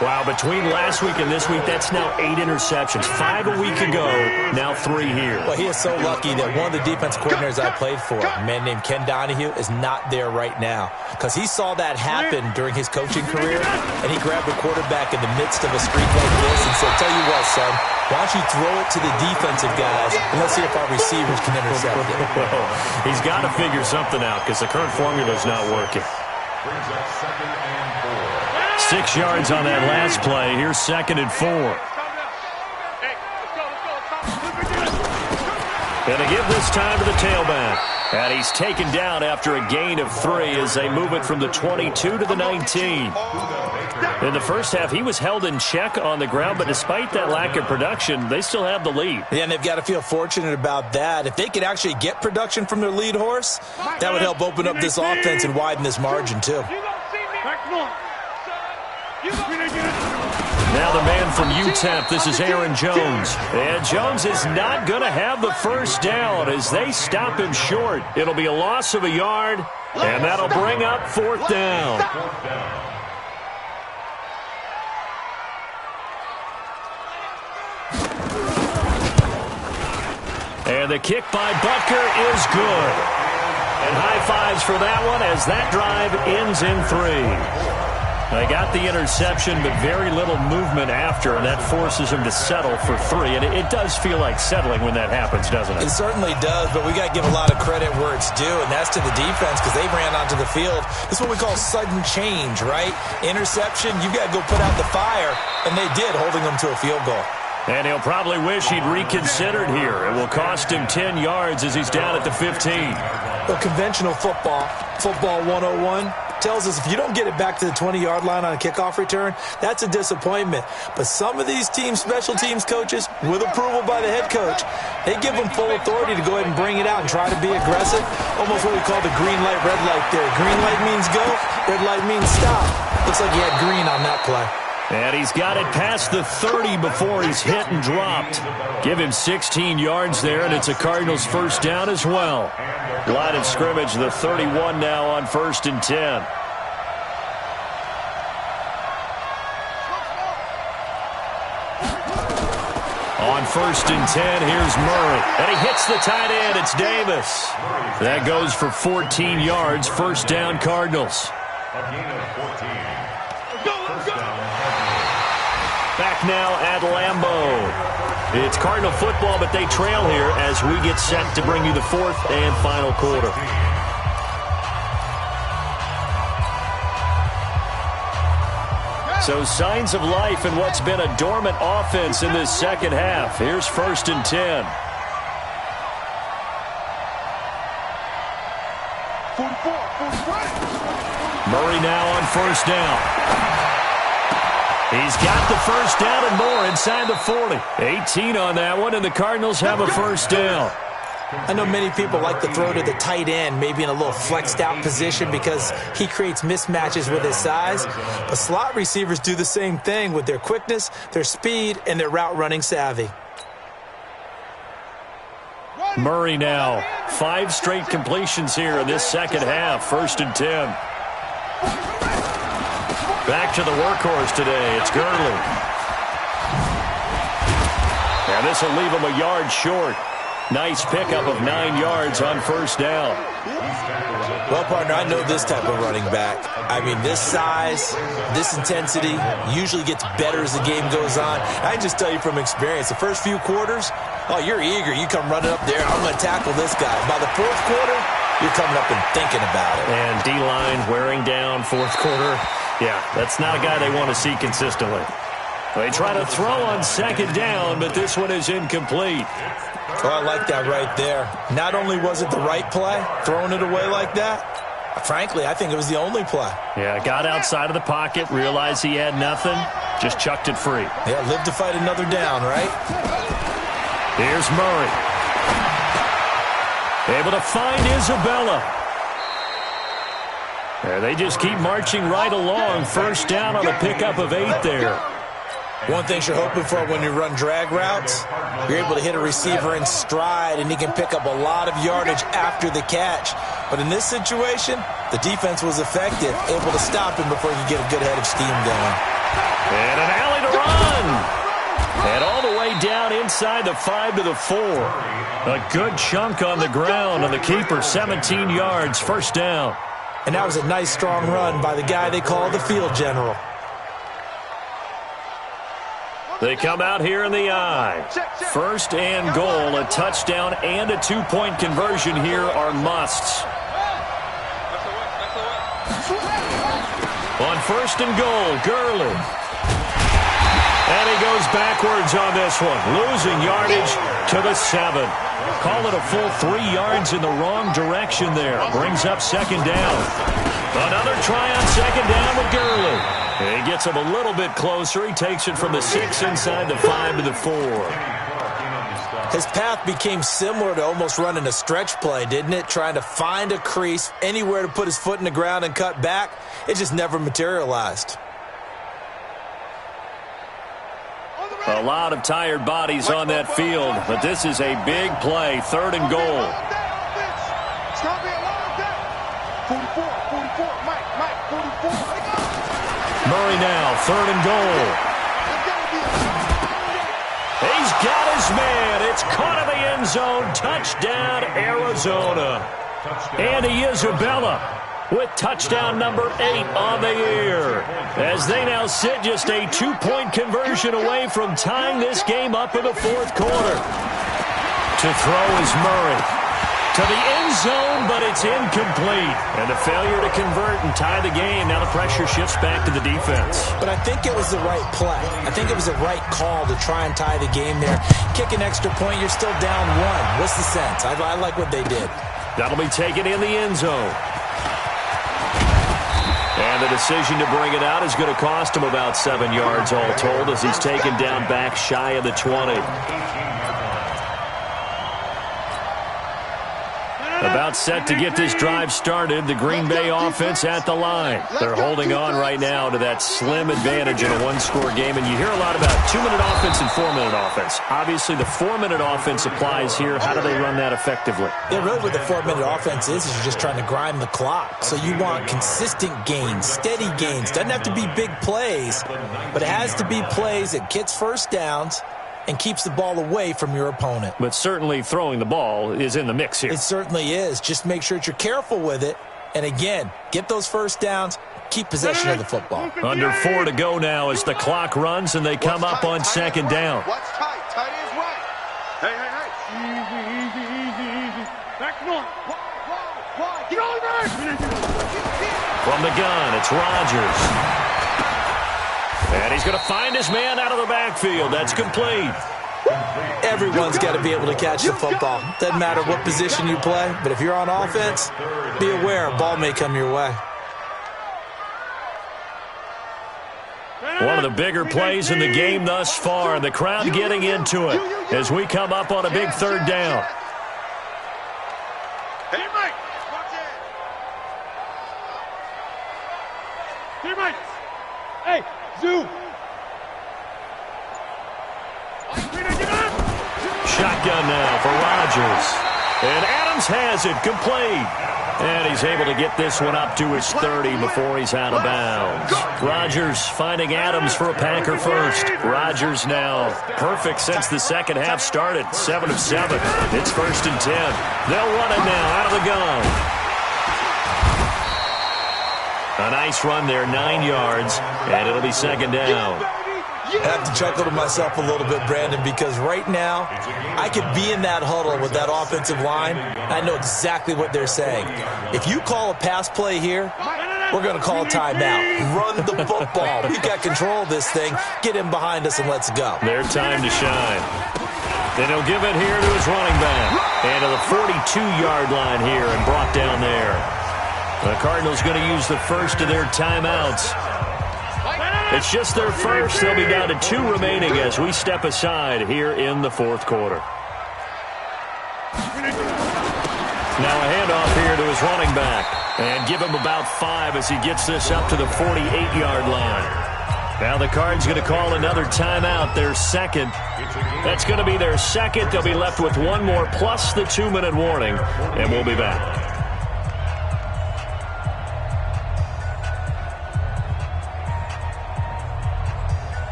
Speaker 3: Wow, between last week and this week, that's now 8 interceptions. 5 a week ago, now 3 here.
Speaker 6: Well, he is so lucky that one of the defense coordinators I played for, a man named Ken Donahue, is not there right now. Because he saw that happen during his coaching career, and he grabbed the quarterback in the midst of a streak like this and said, tell you what, son, why don't you throw it to the defensive guys, and let's see if our receivers can intercept it.
Speaker 3: Well, he's got to figure something out because the current formula is not working.
Speaker 5: Brings up 2nd and 4.
Speaker 3: 6 yards on that last play. Here's 2nd and 4. Gonna give this time to the tailback. And he's taken down after a gain of 3 as they move it from the 22 to the 19. In the first half, he was held in check on the ground, but despite that lack of production, they still have the lead.
Speaker 6: Yeah, and they've got to feel fortunate about that. If they could actually get production from their lead horse, that would help open up this offense and widen this margin, too.
Speaker 3: Now the man from UTEP, this is Aaron Jones. And Jones is not going to have the first down as they stop him short. It'll be a loss of a yard, and that'll bring up 4th down. And the kick by Butker is good. And high fives for that one as that drive ends in 3. They got the interception, but very little movement after, and that forces him to settle for 3. And it does feel like settling when that happens, doesn't it?
Speaker 6: It certainly does, but we got to give a lot of credit where it's due, and that's to the defense because they ran onto the field. This is what we call sudden change, right? Interception, you got to go put out the fire, and they did, holding them to a field goal.
Speaker 3: And he'll probably wish he'd reconsidered here. It will cost him 10 yards as he's down at the 15.
Speaker 6: Well, conventional football 101, tells us if you don't get it back to the 20-yard line on a kickoff return, that's a disappointment. But some of these special teams coaches, with approval by the head coach, they give them full authority to go ahead and bring it out and try to be aggressive. Almost what we call the green light, red light theory. Green light means go, red light means stop. Looks like he had green on that play.
Speaker 3: And he's got it past the 30 before he's hit and dropped. Give him 16 yards there, and it's a Cardinals first down as well. Line of scrimmage, the 31 now on 1st and 10. On 1st and 10, here's Murray. And he hits the tight end. It's Davis. That goes for 14 yards. First down, Cardinals.
Speaker 5: A gain of 14. First down,
Speaker 3: Back now at Lambeau. It's Cardinal football, but they trail here as we get set to bring you the fourth and final quarter. So signs of life in what's been a dormant offense in this second half. Here's 1st and 10.
Speaker 7: 44.
Speaker 3: Murray now on 1st down. He's got the first down and more inside the 40. 18 on that one, and the Cardinals have a first down.
Speaker 6: I know many people like to throw to the tight end, maybe in a little flexed out position because he creates mismatches with his size. But slot receivers do the same thing with their quickness, their speed, and their route running savvy.
Speaker 3: Murray now. 5 straight completions here in this second half. 1st and 10. Back to the workhorse today. It's Gurley. And this will leave him a yard short. Nice pickup of 9 yards on 1st down.
Speaker 6: Well, partner, I know this type of running back. I mean, this size, this intensity usually gets better as the game goes on. I just tell you from experience, the first few quarters, oh, you're eager. You come running up there, I'm going to tackle this guy. By the 4th quarter, you're coming up and thinking about it.
Speaker 3: And D-line wearing down 4th quarter. Yeah, that's not a guy they want to see consistently. They try to throw on 2nd down, but this one is incomplete.
Speaker 6: Oh, I like that right there. Not only was it the right play, throwing it away like that, frankly, I think it was the only play.
Speaker 3: Yeah, got outside of the pocket, realized he had nothing, just chucked it free.
Speaker 6: Yeah, live to fight another down, right?
Speaker 3: Here's Murray. Able to find Isabella. There, they just keep marching right along. First down on a pickup of 8 there.
Speaker 6: One thing you're hoping for when you run drag routes, you're able to hit a receiver in stride, and he can pick up a lot of yardage after the catch. But in this situation, the defense was effective, able to stop him before he could get a good head of steam going.
Speaker 3: And an alley to run. And all the way down inside the 5 to the 4. A good chunk on the ground on the keeper, 17 yards, first down.
Speaker 6: And that was a nice, strong run by the guy they call the field general.
Speaker 3: They come out here in the eye. 1st and goal, a touchdown and a 2-point conversion here are musts. On 1st and goal, Gurley. And he goes backwards on this one, losing yardage to the 7. Call it a full 3 yards in the wrong direction there. Brings up 2nd down. Another try on 2nd down with Gurley. He gets him a little bit closer. He takes it from the 6 inside the 5 to the 4.
Speaker 6: His path became similar to almost running a stretch play, didn't it? Trying to find a crease, anywhere to put his foot in the ground and cut back. It just never materialized.
Speaker 3: A lot of tired bodies on that field, but this is a big play. 3rd and goal.
Speaker 7: It's going to be a long day. 44, Mike, 44.
Speaker 3: Murray now, 3rd and goal. He's got his man. It's caught in the end zone. Touchdown, Arizona. Andy Isabella with touchdown number 8 on the year. As they now sit just a 2-point conversion away from tying this game up in the 4th quarter. To throw is Murray. To the end zone, but it's incomplete. And the failure to convert and tie the game. Now the pressure shifts back to the defense.
Speaker 6: But I think it was the right play. I think it was the right call to try and tie the game there. Kick an extra point, you're still down 1. What's the sense? I like what they did.
Speaker 3: That'll be taken in the end zone. And the decision to bring it out is going to cost him about 7 yards all told as he's taken down back shy of the 20. About set to get this drive started, the Green Bay offense at the line. They're holding on right now to that slim advantage in a 1-score game, and you hear a lot about 2-minute offense and 4-minute offense. Obviously, the 4-minute offense applies here. How do they run that effectively?
Speaker 6: Yeah, really what the 4-minute offense is you're just trying to grind the clock. So you want consistent gains, steady gains. Doesn't have to be big plays, but it has to be plays that gets first downs and keeps the ball away from your opponent.
Speaker 3: But certainly throwing the ball is in the mix here.
Speaker 6: It certainly is. Just make sure that you're careful with it. And again, get those first downs, keep possession of the football.
Speaker 3: Under 4 to go now as the clock runs and they come up on second down.
Speaker 7: What's tight? Tight is right.
Speaker 8: Hey, hey, hey.
Speaker 4: Easy. Back north. Get on there!
Speaker 3: From the gun, it's Rodgers. And he's going to find his man out of the backfield. That's complete.
Speaker 6: Everyone's got to be able to catch the football. Doesn't matter what position you play, but if you're on offense, be aware a ball may come your way.
Speaker 3: One of the bigger plays in the game thus far, and the crowd getting into it as we come up on a big third down.
Speaker 8: Hey, Mike. Watch it.
Speaker 4: Teammates! Hey, Zoo!
Speaker 3: Shotgun now for Rodgers. And Adams has it complete. And he's able to get this one up to his 30 before he's out of bounds. Rodgers finding Adams for a Packer first. Rodgers now perfect since the second half started. 7 of 7. It's 1st and 10. They'll run it now out of the gun. A nice run there, 9 yards, and it'll be second down.
Speaker 6: I have to chuckle to myself a little bit, Brandon, because right now I could be in that huddle with that offensive line. I know exactly what they're saying. If you call a pass play here, we're going to call a timeout. Run the football. We've got control of this thing. Get him behind us and let's go.
Speaker 3: Their time to shine. Then he'll give it here to his running back. And to the 42-yard line here and brought down there. The Cardinals going to use the first of their timeouts. It's just their first. They'll be down to 2 remaining as we step aside here in the fourth quarter. Now a handoff here to his running back. And give him about 5 as he gets this up to the 48-yard line. Now the Cards going to call another timeout, their second. That's going to be their second. They'll be left with 1 more plus the 2-minute warning. And we'll be back.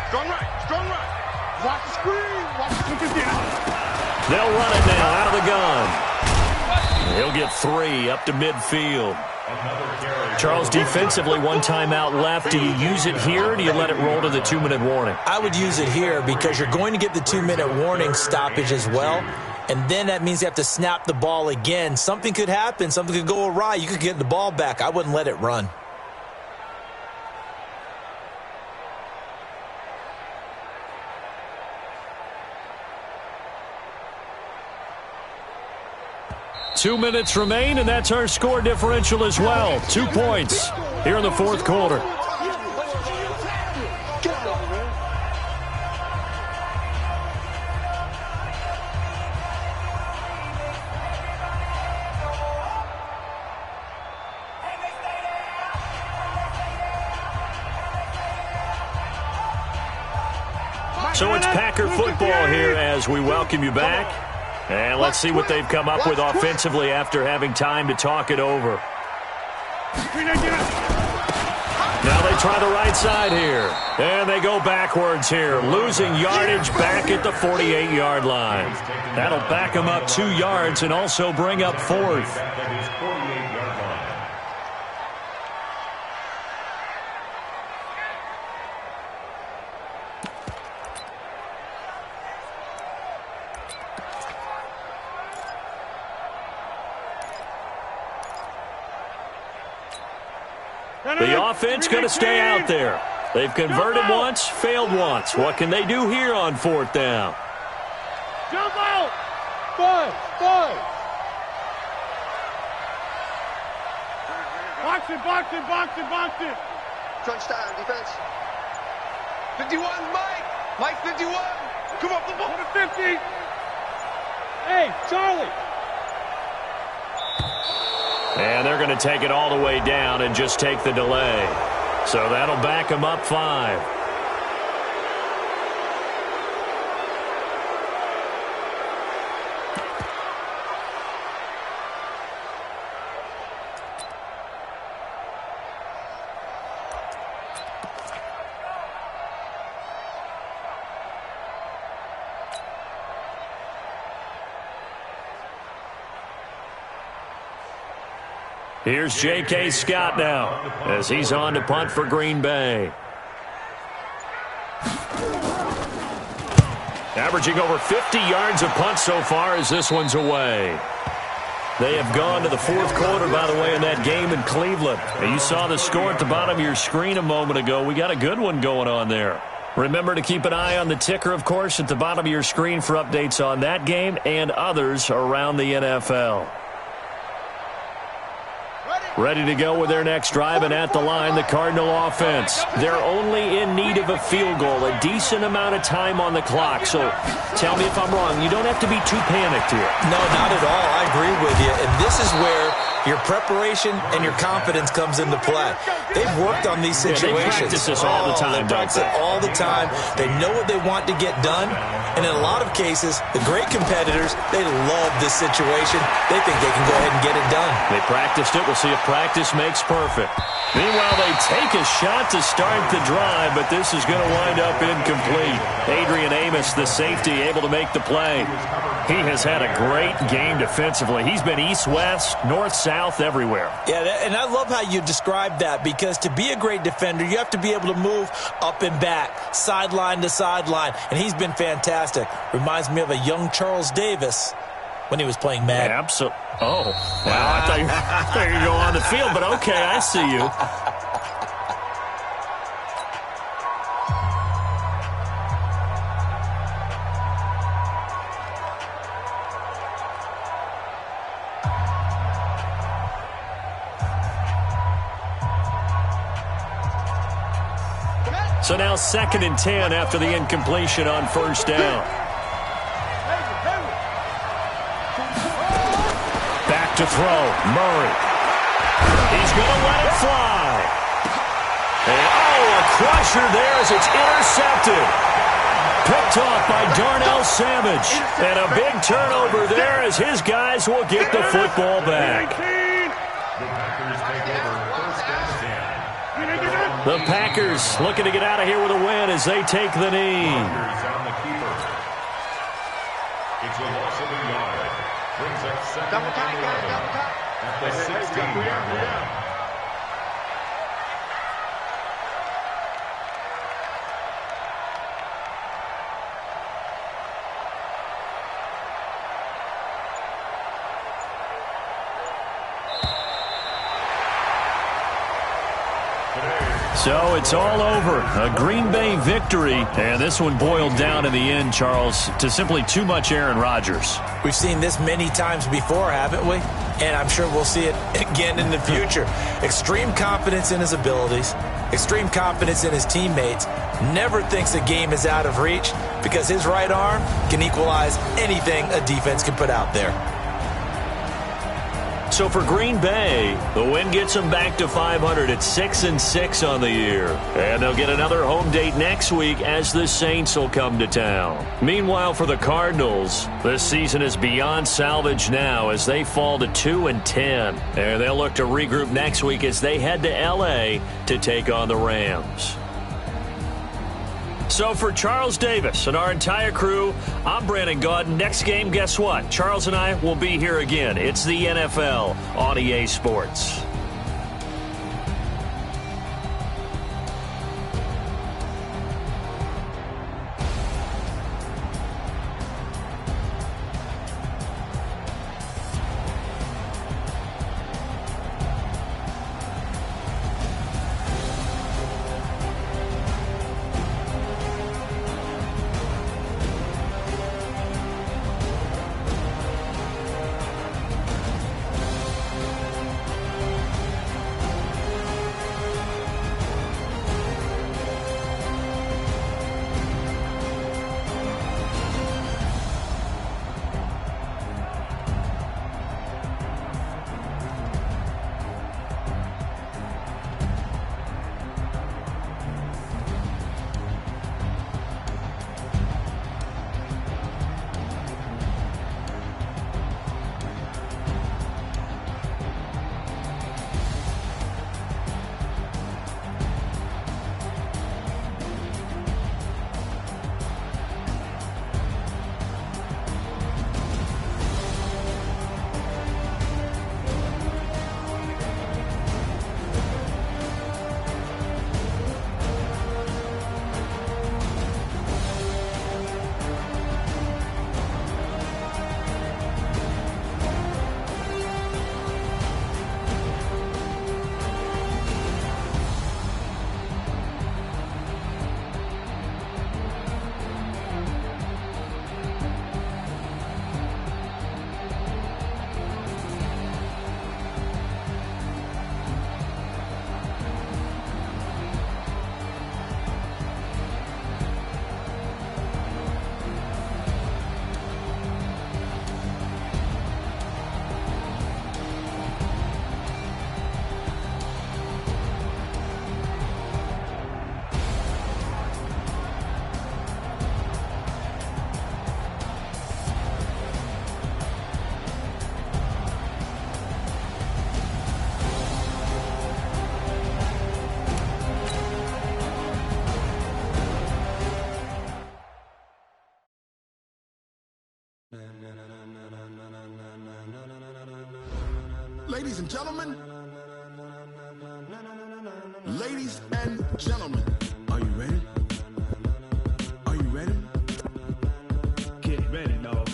Speaker 8: Strong right.
Speaker 4: Watch the screen.
Speaker 3: They'll run it now out of the gun. He'll get 3 up to midfield. Charles, defensively, 1 timeout left. Do you use it here or do you let it roll to the 2-minute warning?
Speaker 6: I would use it here because you're going to get the 2-minute warning stoppage as well. And then that means you have to snap the ball again. Something could happen. Something could go awry. You could get the ball back. I wouldn't let it run.
Speaker 3: Two minutes remain, and that's our score differential as well. 2 points here in the fourth quarter. So it's Packer football here as we welcome you back. And let's see what they've come up with offensively after having time to talk it over. Now they try the right side here. And they go backwards here, losing yardage back at the 48-yard line. That'll back them up 2 yards and also bring up 4th. The offense going to stay out there. They've converted once, failed once. What can they do here on 4th down?
Speaker 4: Jump out! 5. Box it.
Speaker 7: Crunch time, defense. 51, Mike. Mike, 51. Come up the ball.
Speaker 4: 50. Hey, Charlie.
Speaker 3: And they're going to take it all the way down and just take the delay. So that'll back them up 5. Here's J.K. Scott now as he's on to punt for Green Bay. Averaging over 50 yards a punt so far as this one's away. They have gone to the fourth quarter, by the way, in that game in Cleveland. You saw the score at the bottom of your screen a moment ago. We got a good one going on there. Remember to keep an eye on the ticker, of course, at the bottom of your screen for updates on that game and others around the NFL. Ready to go with their next drive, and at the line, the Cardinal offense. They're only in need of a field goal, a decent amount of time on the clock. So tell me if I'm wrong. You don't have to be too panicked here.
Speaker 6: No, not at all. I agree with you. And this is where your preparation and your confidence comes into play. They've worked on these situations.
Speaker 3: They practice this all the time.
Speaker 6: They practice it all the time. They know what they want to get done. And in a lot of cases, the great competitors, they love this situation. They think they can go ahead and get it done.
Speaker 3: They practiced it. We'll see if practice makes perfect. Meanwhile, they take a shot to start the drive, but this is going to wind up incomplete. Adrian Amos, the safety, able to make the play. He has had a great game defensively. He's been east-west, north-south, everywhere.
Speaker 6: Yeah, and I love how you described that, because to be a great defender, you have to be able to move up and back, sideline to sideline, and he's been fantastic. Reminds me of a young Charles Davis when he was playing Madden.
Speaker 3: Yeah, absolutely. Oh, wow. I thought you were going to go on the field, but okay, I see you. So now 2nd and 10 after the incompletion on first down. Back to throw. Murray. He's going to let it fly. And, a crusher there as it's intercepted. Picked off by Darnell Savage. And a big turnover there as his guys will get the football back. The Packers looking to get out of here with a win as they take the knee.
Speaker 5: It's a loss of a yard. Brings up 2nd and 11 at the 16-yard line.
Speaker 3: So it's all over. A Green Bay victory. And this one boiled down in the end, Charles, to simply too much Aaron Rodgers.
Speaker 6: We've seen this many times before, haven't we? And I'm sure we'll see it again in the future. Extreme confidence in his abilities, extreme confidence in his teammates. Never thinks a game is out of reach because his right arm can equalize anything a defense can put out there.
Speaker 3: So for Green Bay, the win gets them back to 500 at 6-6 on the year. And they'll get another home date next week as the Saints will come to town. Meanwhile, for the Cardinals, this season is beyond salvage now as they fall to 2-10. And they'll look to regroup next week as they head to L.A. to take on the Rams. So for Charles Davis and our entire crew, I'm Brandon Gaudin. Next game, guess what? Charles and I will be here again. It's the NFL on EA Sports.
Speaker 2: Ladies and gentlemen. Ladies and gentlemen. Are you ready? Are you ready?
Speaker 9: Get ready, dog.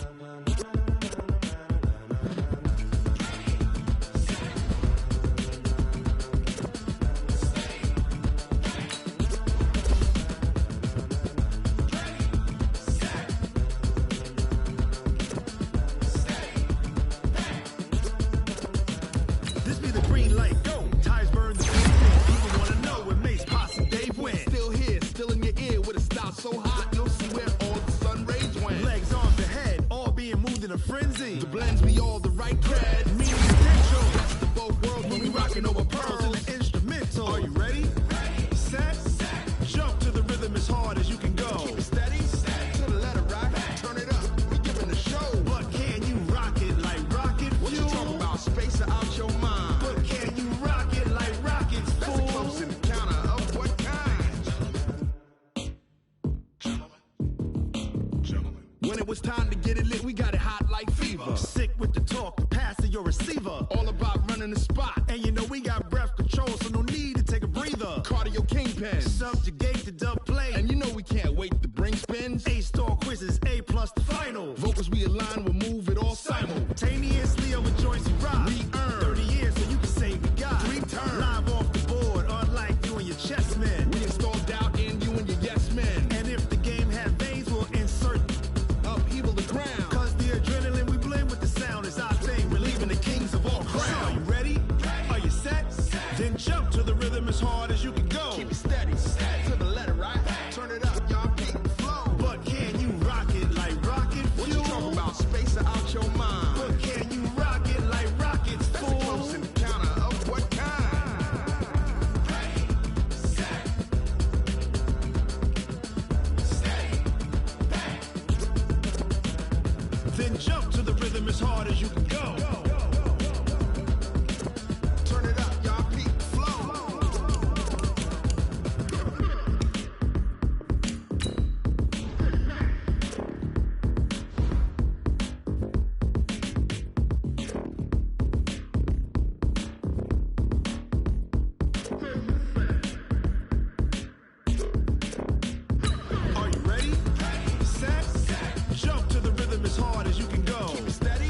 Speaker 2: This be the green light, go. Tires burn the people wanna know where Mace, Posse, Dave went. Still here, still in your ear with a style so hot, you'll see where all the sun rays went. Legs, arms, ahead, all being moved in a frenzy. The blends be all the right cred, meaning potential. Best of both worlds when we rockin' over pearls in the instrumental. Are you ready? Set, jump to the rhythm as hard as you can go. Keep it steady, to the letter right, turn it up, we giving the show. But can you rock it like rocket fuel? What you talking about, space out your mind? But can you rock it like rockets, fool? That's a close encounter of what kind? Gentlemen. When it was time to get it lit, we got it hot like fever. Sick with the talk, passing your receiver. All about running the spot. And you know we got breath control, so no need to take a breather. Cardio kingpin, subjugate the dub play. And you know we can't wait to bring spins. A-star quizzes, A+ the final. Vocals we align, we'll move it all simultaneously over joints we rock. We earn 30 years, so you can say we got 3 turns. Live off the board, unlike you and your chess men. We install doubt in you and your yes men. And if the game had veins, we'll insert upheaval the ground. Cause the adrenaline we blend with the sound is our thing. We're leaving the kings of all crown. Are you ready? Are you set? Then jump to the rhythm as hard as you can go. Keep it steady, to the letter right. Turn it up, y'all beat the flow. But can you rock it like rocket fuel? What you talking about, space out your mind? But can you rock it like rockets, fool? That's a close encounter of what kind? Then jump to the rhythm as hard as you can go. Turn it up, y'all beat the flow. Are you ready? Set, jump to the rhythm as hard as you can go. Keep it steady,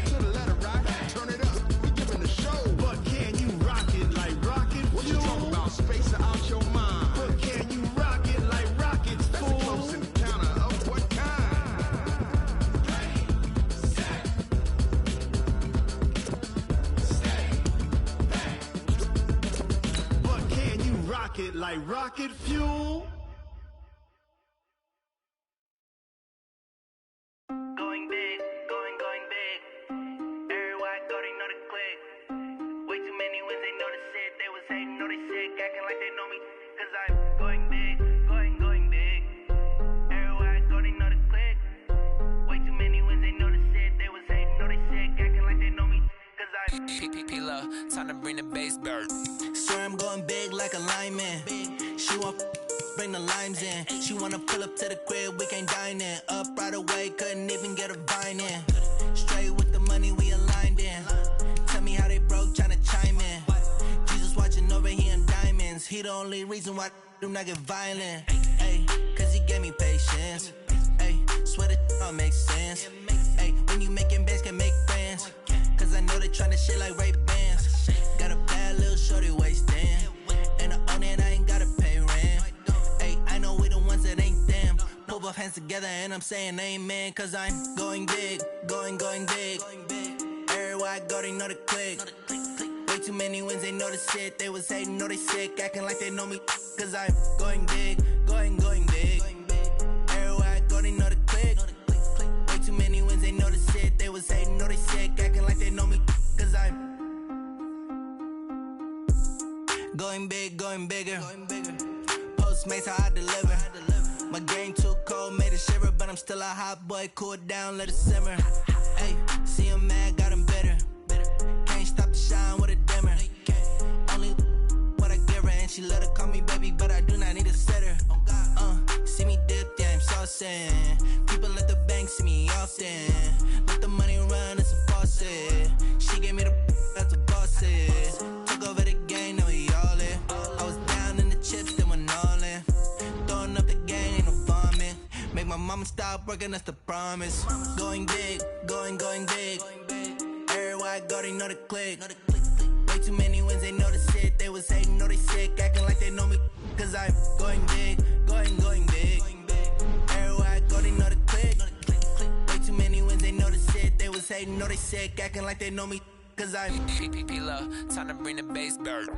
Speaker 2: to the letter right. Turn it up, we giving the show. But can you rock it like rocket fuel? What you talking about, space out your mind? But can you rock it like rockets, fool? That's a close encounter of what kind? But can you rock it like rocket fuel?
Speaker 10: Going big, going big. Everywhere I go, they know the click. Way too many wins, they know the shit. They was hating, know they sick, acting like they know me. Cause I'm going big, going big. Everywhere I go, they know the click. Way too many wins, they know the shit. They was hating, know they sick, acting like they know me. Cause I'm
Speaker 1: P-P-P-Lo, time to bring the bass bird.
Speaker 10: swear I'm going big like a lineman. She want bring the limes in. She wanna pull up to the crib, we can't dine in. Up right away, couldn't even get a vine in. Straight with the money we aligned in. Tell me how they broke, tryna chime in. Jesus watching over here in diamonds. He the only reason why I do not get violent. Ay, cause he gave me patience. Ay, swear that all makes sense. Ay, when you making bands, can make friends. Cause I know they tryna shit like Ray-Bans. Got a bad little shorty wasting. And I own it, I ain't gotta pay rent. Ay, I know we the ones that ain't them. Pull both hands together and I'm saying amen. Cause I'm going big, going big. Everywhere I go, they know the click. Way too many wins, they know the shit. They was hating, know they sick, acting like they know me. Cause I'm going big, going big. Everywhere I go, they know the click. Way too many wins, they know the shit. They was hating, know they sick, acting like they know me. Cause I'm going big, going bigger. Postmates, how I deliver. My game too cold, made it shiver. But I'm still a hot boy, cool it down, let it simmer. Hey, see him mad, got him bitter. Can't stop the shine with a dimmer. Only what I give her, and she let her call me baby, but I do not need a sitter. See me dip, yeah, I'm saucing. People at the bank see me often. Let the money run, it's a faucet. She gave me the that's a boss. working, that's the promise. Going big, going big. Everywhere I go, they know the click. Way too many wins, they know the shit. They was hating, know they sick, acting like they know me. Cause I'm going big, going big. Everywhere I go, they know the click. Way too many wins, they know the shit. They was hating, know they sick, acting like they know me. Cause I'm
Speaker 1: P-P-P-Lo, time to bring the bass back.